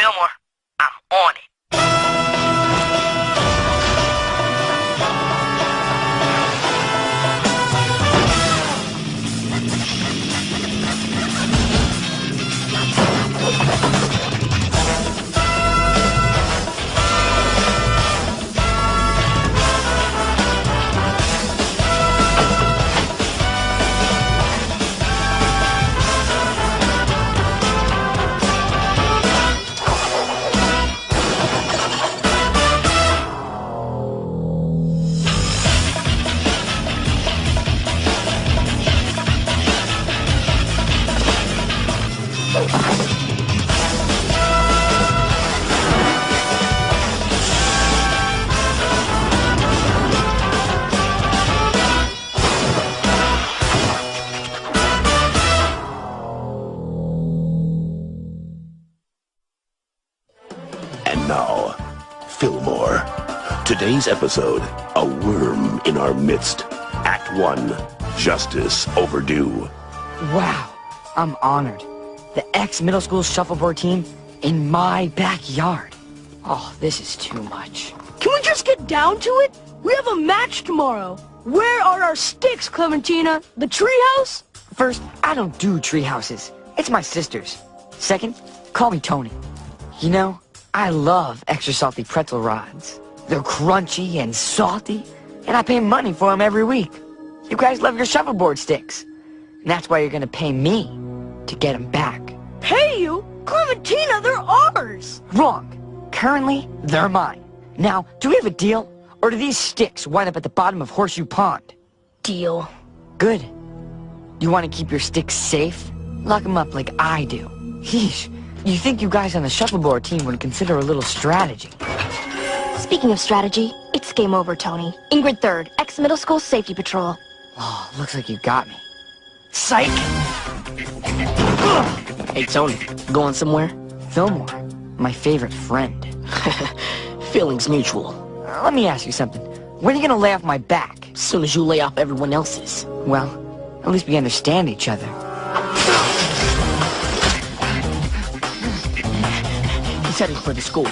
Fillmore, I'm on it. And now, Fillmore. Today's episode, a worm in our midst. Act 1, Justice Overdue. Wow, I'm honored. The ex-middle school shuffleboard team in my backyard. Oh, this is too much. Can we just get down to it? We have a match tomorrow. Where are our sticks, Clementina? The treehouse? First, I don't do tree houses. It's my sister's. Second, call me Tony. You know, I love extra salty pretzel rods. They're crunchy and salty, and I pay money for them every week. You guys love your shuffleboard sticks. And that's why you're gonna pay me to get them back. Pay you? Clementina, they're ours! Wrong. Currently, they're mine. Now, do we have a deal? Or do these sticks wind up at the bottom of Horseshoe Pond? Deal. Good. You want to keep your sticks safe? Lock them up like I do. Yeesh. You think you guys on the shuffleboard team would consider a little strategy? Speaking of strategy, it's game over, Tony. Ingrid 3rd, ex-middle school safety patrol. Oh, looks like you got me. Psych! Hey, Tony, going somewhere? Fillmore, my favorite friend. Feelings mutual. Let me ask you something. When are you gonna lay off my back? As soon as you lay off everyone else's. Well, at least we understand each other. He's heading for the school.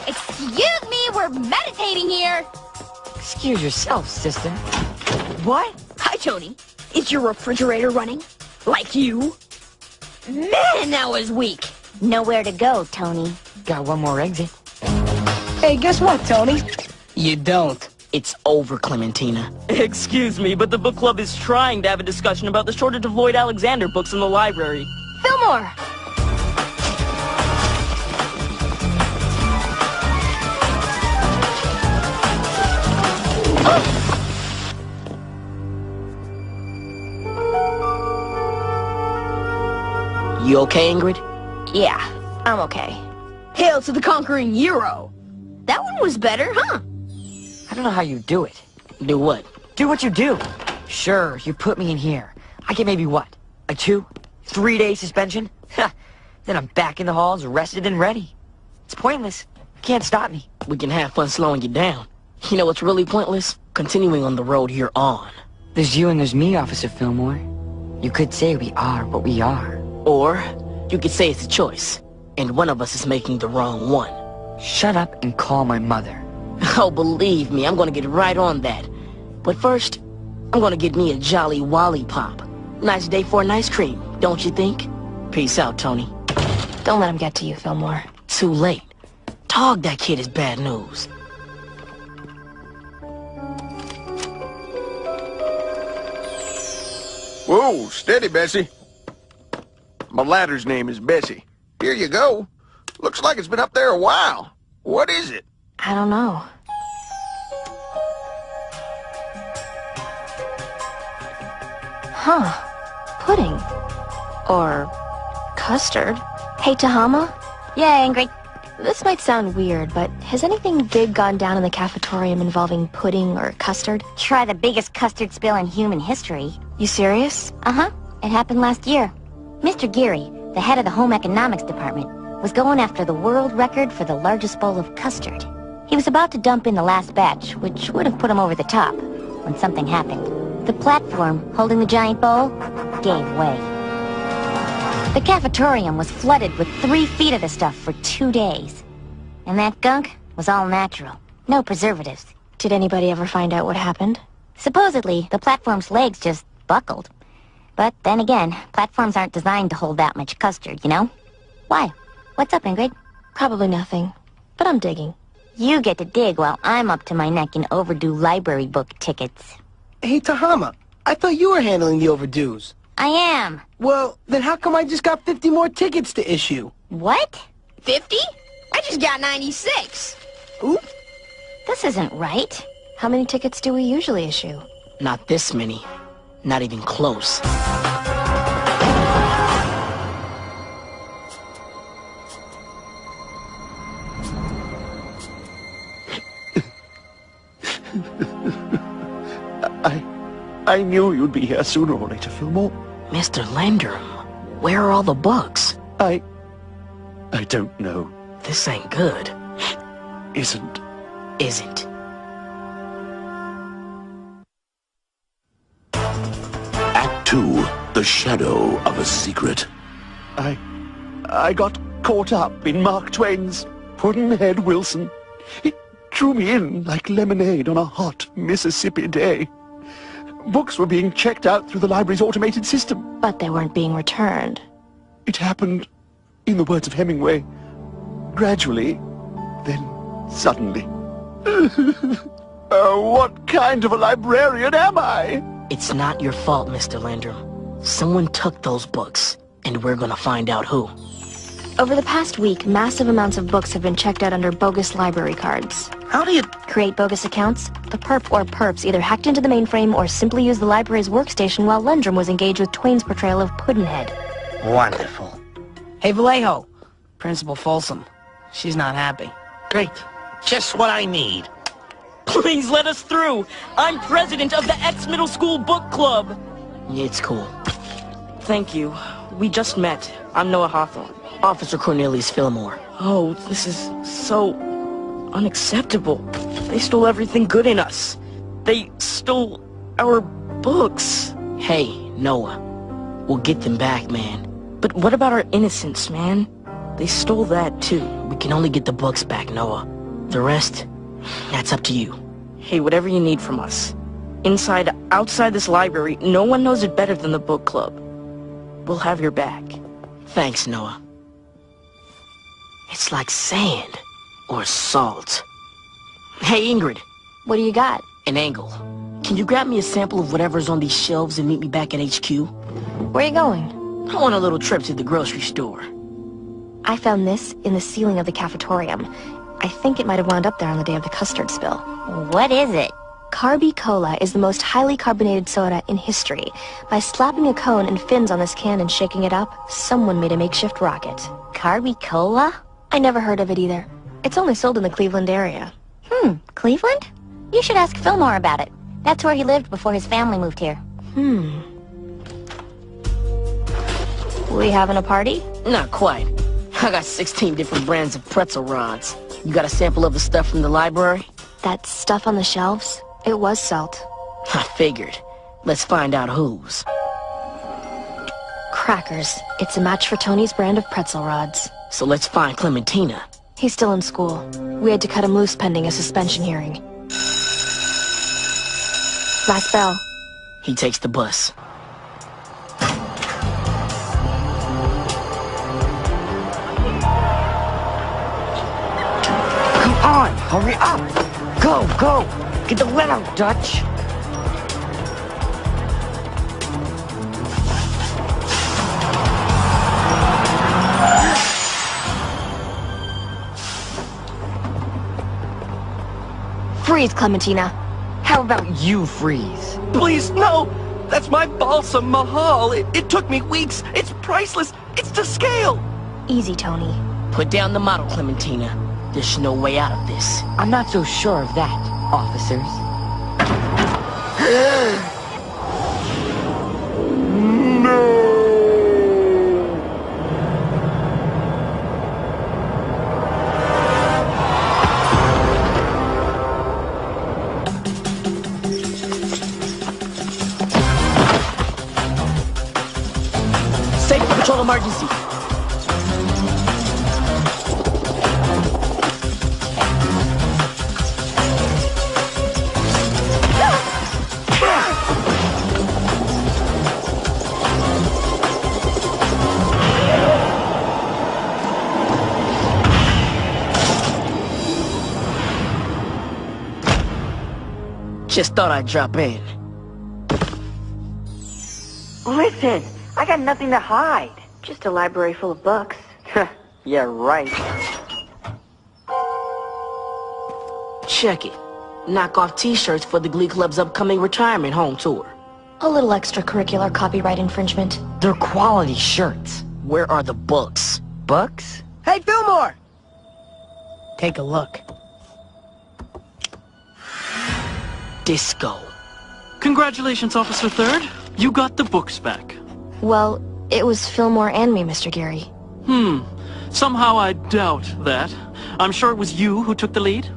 Excuse me, we're meditating here. Excuse yourself, sister. What? Hi, Tony. Is your refrigerator running? Like you? Man, that was weak. Nowhere to go, Tony. Got one more exit. Hey, guess what, Tony? You don't. It's over, Clementina. Excuse me, but the book club is trying to have a discussion about the shortage of Lloyd Alexander books in the library. Fillmore! You okay, Ingrid? Yeah, I'm okay. Hail to the conquering hero. That one was better, huh? I don't know how you do it. Do what? Do what you do. Sure, you put me in here. I get maybe what? A 2-3 day suspension? Ha! Then I'm back in the halls, arrested and ready. It's pointless. You can't stop me. We can have fun slowing you down. You know what's really pointless? Continuing on the road you're on. There's you and there's me, Officer Fillmore. You could say we are what we are. Or, you could say it's a choice, and one of us is making the wrong one. Shut up and call my mother. Oh, believe me, I'm gonna get right on that. But first, I'm gonna get me a Jolly Lollipop. Nice day for an ice cream, don't you think? Peace out, Tony. Don't let him get to you, Fillmore. Too late. Dog, that kid is bad news. Whoa, steady, Bessie. My ladder's name is Bessie. Here you go. Looks like it's been up there a while. What is it? I don't know. Huh. Pudding. Or custard. Hey, Tahama? Yeah, Ingrid. This might sound weird, but has anything big gone down in the cafetorium involving pudding or custard? Try the biggest custard spill in human history. You serious? Uh-huh. It happened last year. Mr. Geary, the head of the Home Economics Department, was going after the world record for the largest bowl of custard. He was about to dump in the last batch, which would have put him over the top, when something happened. The platform holding the giant bowl gave way. The cafetorium was flooded with 3 feet of the stuff for 2 days. And that gunk was all natural. No preservatives. Did anybody ever find out what happened? Supposedly, the platform's legs just buckled. But then again, platforms aren't designed to hold that much custard, you know? Why? What's up, Ingrid? Probably nothing, but I'm digging. You get to dig while I'm up to my neck in overdue library book tickets. Hey, Tahama, I thought you were handling the overdues. I am. Well, then how come I just got 50 more tickets to issue? What? 50? I just got 96. Ooh. This isn't right. How many tickets do we usually issue? Not this many. Not even close. I knew you'd be here sooner or later, Fillmore. Mr. Landrum, where are all the books? I don't know. This ain't good. Isn't. Act 2, The Shadow of a Secret. I got caught up in Mark Twain's Pudd'nhead Wilson. It drew me in like lemonade on a hot Mississippi day. Books were being checked out through the library's automated system. But they weren't being returned. It happened, in the words of Hemingway, gradually, then suddenly. What kind of a librarian am I? It's not your fault, Mr. Landrum. Someone took those books, and we're gonna find out who. Over the past week, massive amounts of books have been checked out under bogus library cards. How do you... Create bogus accounts? The perp or perps either hacked into the mainframe or simply used the library's workstation while Landrum was engaged with Twain's portrayal of Pudd'nhead. Wonderful. Hey, Vallejo. Principal Folsom. She's not happy. Great. Just what I need. Please let us through. I'm president of the ex-middle school book club. It's cool. Thank you. We just met. I'm Noah Hawthorne. Officer Cornelius Fillmore. Oh, this is so unacceptable. They stole everything good in us. They stole our books. Hey, Noah. We'll get them back, man. But what about our innocence, man? They stole that too. We can only get the books back, Noah. The rest, that's up to you. Hey, whatever you need from us. Inside, outside this library, no one knows it better than the book club. We'll have your back. Thanks, Noah. It's like sand or salt. Hey, Ingrid. What do you got? An angle. Can you grab me a sample of whatever's on these shelves and meet me back at HQ? Where are you going? I want a little trip to the grocery store. I found this in the ceiling of the cafetorium. I think it might have wound up there on the day of the custard spill. What is it? Carby Cola is the most highly carbonated soda in history. By slapping a cone and fins on this can and shaking it up, someone made a makeshift rocket. Carby Cola? I never heard of it either. It's only sold in the Cleveland area. Cleveland? You should ask Fillmore about it. That's where he lived before his family moved here. We having a party? Not quite. I got 16 different brands of pretzel rods. You got a sample of the stuff from the library? That stuff on the shelves? It was salt. I figured. Let's find out whose. Crackers. It's a match for Tony's brand of pretzel rods. So let's find Clementina. He's still in school. We had to cut him loose pending a suspension hearing. Last bell. He takes the bus. Come on, hurry up! Go, go! Get the lead out, Dutch! Freeze, Clementina. How about you freeze? Please, no! That's my balsam mahal. It took me weeks. It's priceless. It's to scale. Easy, Tony. Put down the model, Clementina. There's no way out of this. I'm not so sure of that, officers. Total emergency. Just thought I'd drop in. Listen, I got nothing to hide. Just a library full of books. Yeah, right. Check it. Knockoff t-shirts for the Glee Club's upcoming retirement home tour. A little extracurricular copyright infringement. They're quality shirts. Where are the books? Books? Hey, Fillmore! Take a look. Disco. Congratulations, Officer Third. You got the books back. Well, it was Fillmore and me, Mr. Geary. Somehow I doubt that. I'm sure it was you who took the lead.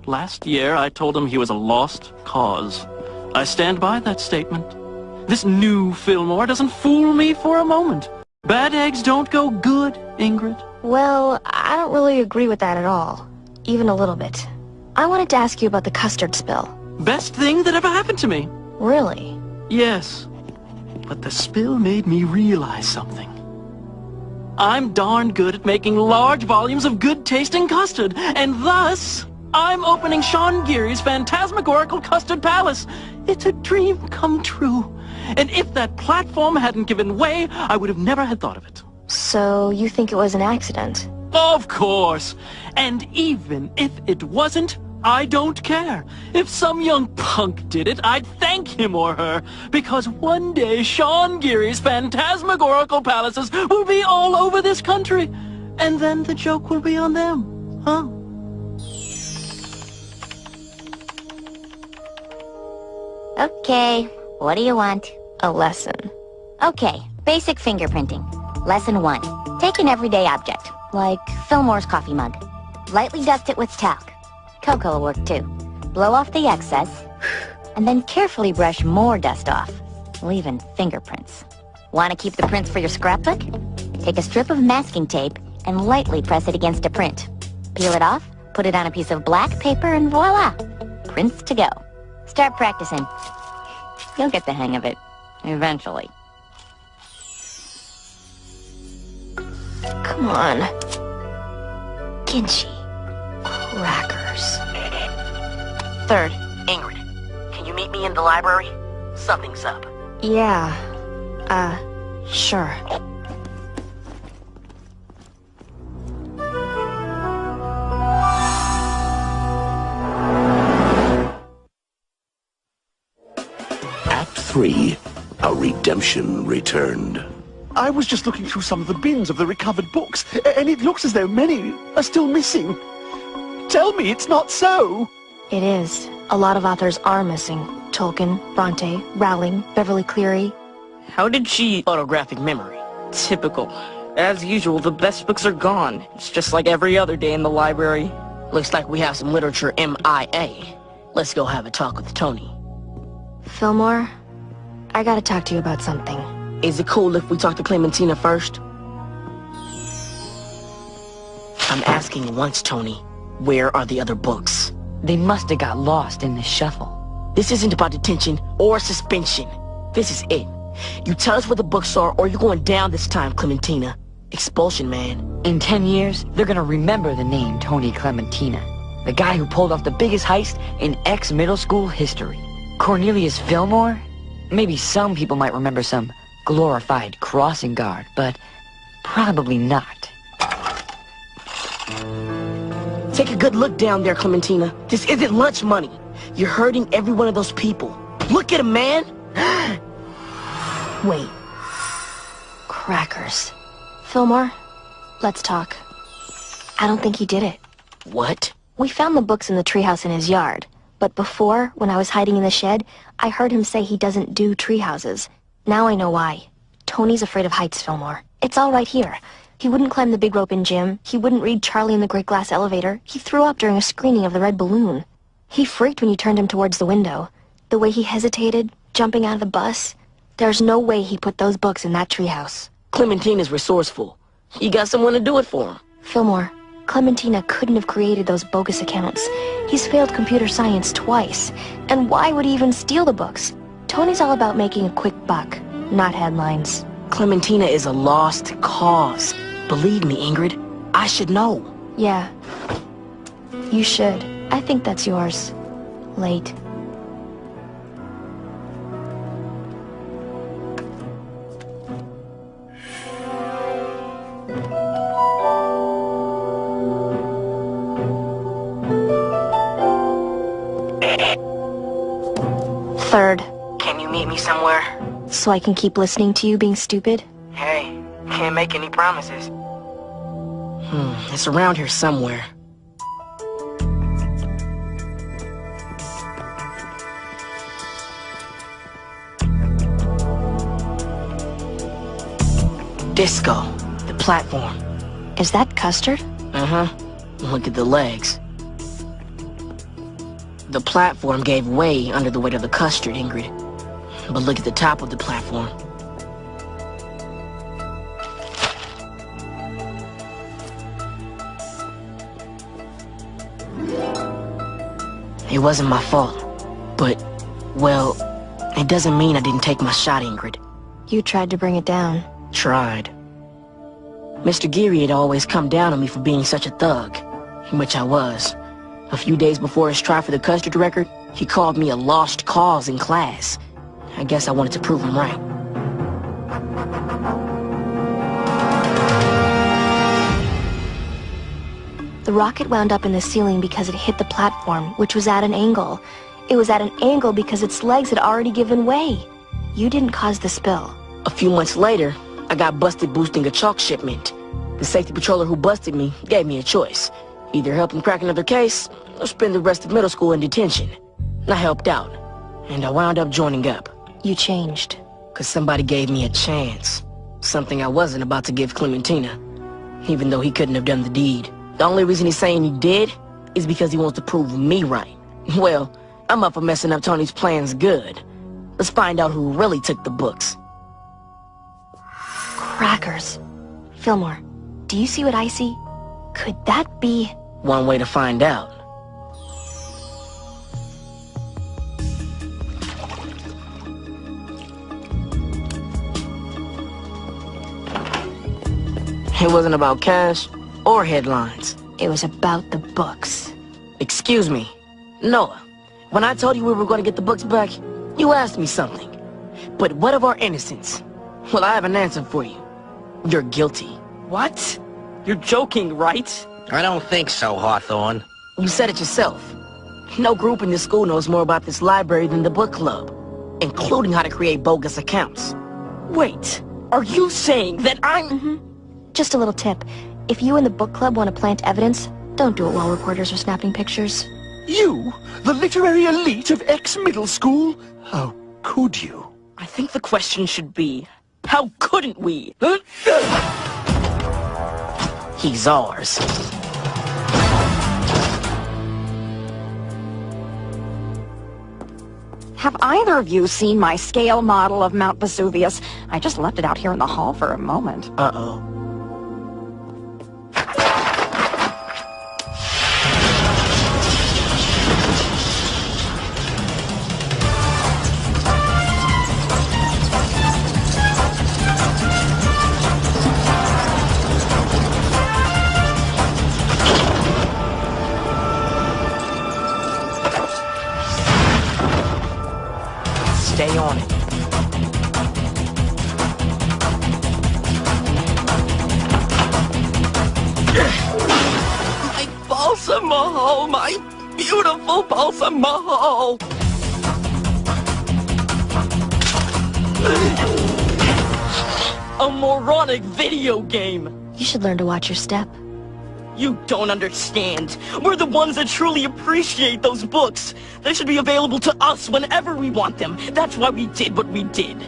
Last year, I told him he was a lost cause. I stand by that statement. This new Fillmore doesn't fool me for a moment. Bad eggs don't go good, Ingrid. Well, I don't really agree with that at all. Even a little bit. I wanted to ask you about the custard spill. Best thing that ever happened to me. Really? Yes. But the spill made me realize something. I'm darn good at making large volumes of good-tasting custard, and thus, I'm opening Sean Geary's phantasmagorical custard palace. It's a dream come true. And if that platform hadn't given way, I would have never had thought of it. So, you think it was an accident? Of course. And even if it wasn't, I don't care. If some young punk did it, I'd thank him or her. Because one day, Sean Geary's phantasmagorical palaces will be all over this country. And then the joke will be on them. Huh? Okay, what do you want? A lesson. Okay, basic fingerprinting. Lesson 1. Take an everyday object, like Fillmore's coffee mug. Lightly dust it with talc. Cocoa will work too. Blow off the excess, and then carefully brush more dust off, leaving fingerprints. Want to keep the prints for your scrapbook? Take a strip of masking tape and lightly press it against a print. Peel it off, put it on a piece of black paper, and voila! Prints to go. Start practicing. You'll get the hang of it, eventually. Come on. Ginchi. Crackers. Third, Ingrid, can you meet me in the library? Something's up. Yeah. Sure. Act 3. A redemption returned. I was just looking through some of the bins of the recovered books, and it looks as though many are still missing. Tell me it's not so. It is. A lot of authors are missing. Tolkien, Bronte, Rowling, Beverly Cleary. How did she... Photographic memory. Typical. As usual, the best books are gone. It's just like every other day in the library. Looks like we have some literature MIA. Let's go have a talk with Tony. Fillmore, I gotta talk to you about something. Is it cool if we talk to Clementina first? I'm asking once, Tony. Where are the other books? They must have got lost in the shuffle. This isn't about detention or suspension. This is it. You tell us where the books are, or you're going down this time, Clementina. Expulsion, man. In 10 years, they're gonna remember the name Tony Clementina. The guy who pulled off the biggest heist in ex-middle school history. Cornelius Fillmore? Maybe some people might remember some glorified crossing guard, but probably not. Take a good look down there, Clementina. This isn't lunch money. You're hurting every one of those people. Look at him, man! Wait. Crackers. Fillmore, let's talk. I don't think he did it. What? We found the books in the treehouse in his yard. But before, when I was hiding in the shed, I heard him say he doesn't do treehouses. Now I know why. Tony's afraid of heights, Fillmore. It's all right here. He wouldn't climb the big rope in gym. He wouldn't read Charlie in the Great Glass Elevator. He threw up during a screening of The Red Balloon. He freaked when you turned him towards the window. The way he hesitated, jumping out of the bus. There's no way he put those books in that treehouse. Clementina's resourceful. You got someone to do it for him. Fillmore, Clementina couldn't have created those bogus accounts. He's failed computer science twice. And why would he even steal the books? Tony's all about making a quick buck, not headlines. Clementina is a lost cause. Believe me, Ingrid, I should know. Yeah. You should. I think that's yours. Late. Third. Can you meet me somewhere? So I can keep listening to you being stupid? Hey, can't make any promises. It's around here somewhere. Disco, the platform. Is that custard? Uh-huh. Look at the legs. The platform gave way under the weight of the custard, Ingrid. But look at the top of the platform. It wasn't my fault. But, well, it doesn't mean I didn't take my shot, Ingrid. You tried to bring it down. Tried. Mr. Geary had always come down on me for being such a thug, which I was. A few days before his try for the custard record, he called me a lost cause in class. I guess I wanted to prove him right. The rocket wound up in the ceiling because it hit the platform, which was at an angle. It was at an angle because its legs had already given way. You didn't cause the spill. A few months later, I got busted boosting a chalk shipment. The safety patroller who busted me gave me a choice. Either help him crack another case, or spend the rest of middle school in detention. I helped out, and I wound up joining up. You changed. 'Cause somebody gave me a chance. Something I wasn't about to give Clementina, even though he couldn't have done the deed. The only reason he's saying he did is because he wants to prove me right. Well, I'm up for messing up Tony's plans good. Let's find out who really took the books. Crackers. Fillmore, do you see what I see? Could that be... One way to find out. It wasn't about cash or headlines. It was about the books. Excuse me. Noah, when I told you we were going to get the books back, you asked me something. But what of our innocence? Well, I have an answer for you. You're guilty. What? You're joking, right? I don't think so, Hawthorne. You said it yourself. No group in this school knows more about this library than the book club, including how to create bogus accounts. Wait, are you saying that I'm... Just a little tip. If you and the book club want to plant evidence, don't do it while reporters are snapping pictures. You, the literary elite of ex-middle school? How could you? I think the question should be, how couldn't we? He's ours. Have either of you seen my scale model of Mount Vesuvius? I just left it out here in the hall for a moment. Uh-oh. Stay on it. My balsam mahal, my beautiful balsam mahal. A moronic video game. You should learn to watch your step. You don't understand. We're the ones that truly appreciate those books. They should be available to us whenever we want them. That's why we did what we did.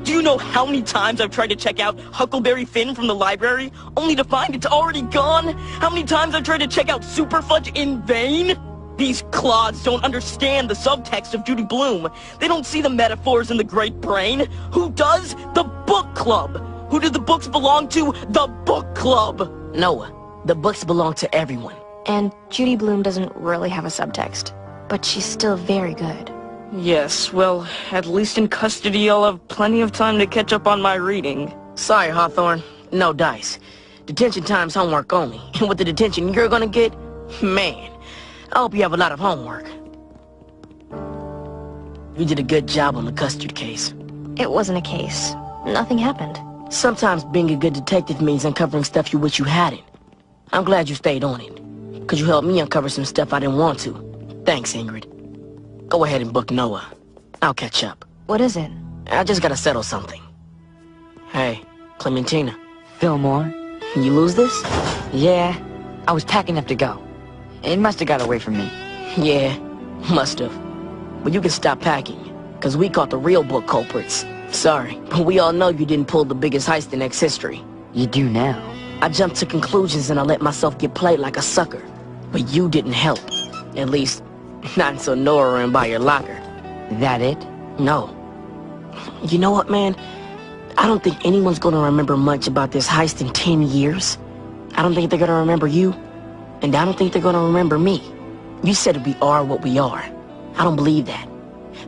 Do you know how many times I've tried to check out Huckleberry Finn from the library, only to find it's already gone? How many times I've tried to check out Super Fudge in vain? These clods don't understand the subtext of Judy Blume. They don't see the metaphors in the Great Brain. Who does? The book club. Who do the books belong to? The book club! Noah, the books belong to everyone. And Judy Blume doesn't really have a subtext, but she's still very good. Yes, well, at least in custody I'll have plenty of time to catch up on my reading. Sorry, Hawthorne. No dice. Detention time's homework only. And with the detention you're gonna get, man, I hope you have a lot of homework. You did a good job on the custard case. It wasn't a case. Nothing happened. Sometimes being a good detective means uncovering stuff you wish you hadn't. I'm glad you stayed on it, because you helped me uncover some stuff I didn't want to. Thanks, Ingrid. Go ahead and book Noah. I'll catch up. What is it? I just gotta settle something. Hey, Clementina. Fillmore? You lose this? Yeah, I was packing up to go. It must have got away from me. Yeah, must have. But you can stop packing, because we caught the real book culprits. Sorry, but we all know you didn't pull the biggest heist in X history. You do now. I jumped to conclusions and I let myself get played like a sucker. But you didn't help. At least, not until Noah ran by your locker. That it? No. You know what, man? I don't think anyone's gonna remember much about this heist in 10 years. I don't think they're gonna remember you. And I don't think they're gonna remember me. You said we are what we are. I don't believe that.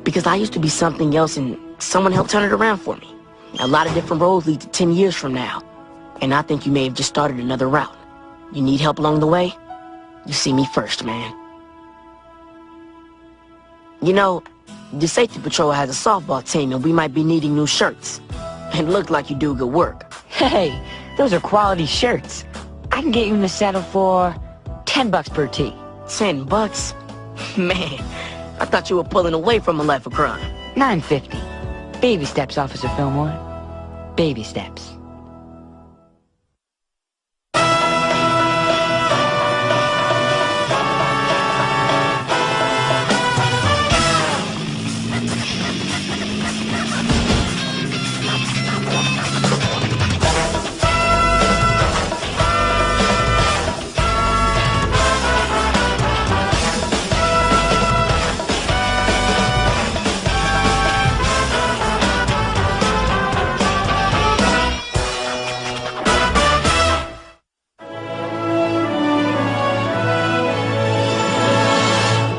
Because I used to be something else and someone helped turn it around for me. A lot of different roads lead to 10 years from now. And I think you may have just started another route. You need help along the way? You see me first, man. You know, the safety patrol has a softball team and we might be needing new shirts. And look like you do good work. Hey, those are quality shirts. I can get you in the saddle for $10 per tee. $10? Man, I thought you were pulling away from a life of crime. $9.50. Baby steps, Officer Fillmore. Baby steps.